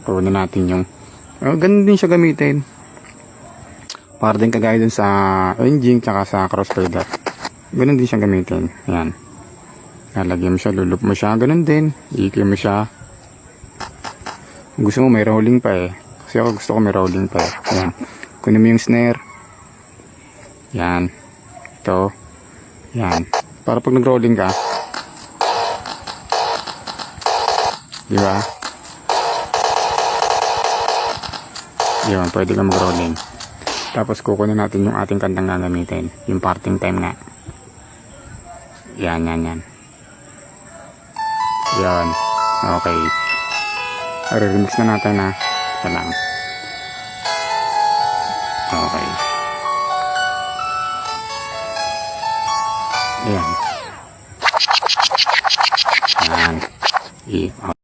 Kunin natin yung ganun din siya gamitin. Para din kagaya dun sa engine tsaka sa crossfader. Ganun din siya gamitin. Yan. Lalagyan mo siya, lulup mo siya. Ganun din. Iikli mo siya. Kung gusto mo may rolling pa eh. Kasi ako gusto ko may rolling pa eh. Yan. Kunin mo yung snare. Yan. Ito. Yan. Para pag nag-rolling ka. Diba? Yun. Pwede ka mag-rolling. Tapos kukunin natin yung ating kantang gagamitin. Yung parting time nga. Yan. Yan. Okay. Remix na natin na. Ito lang. Okay.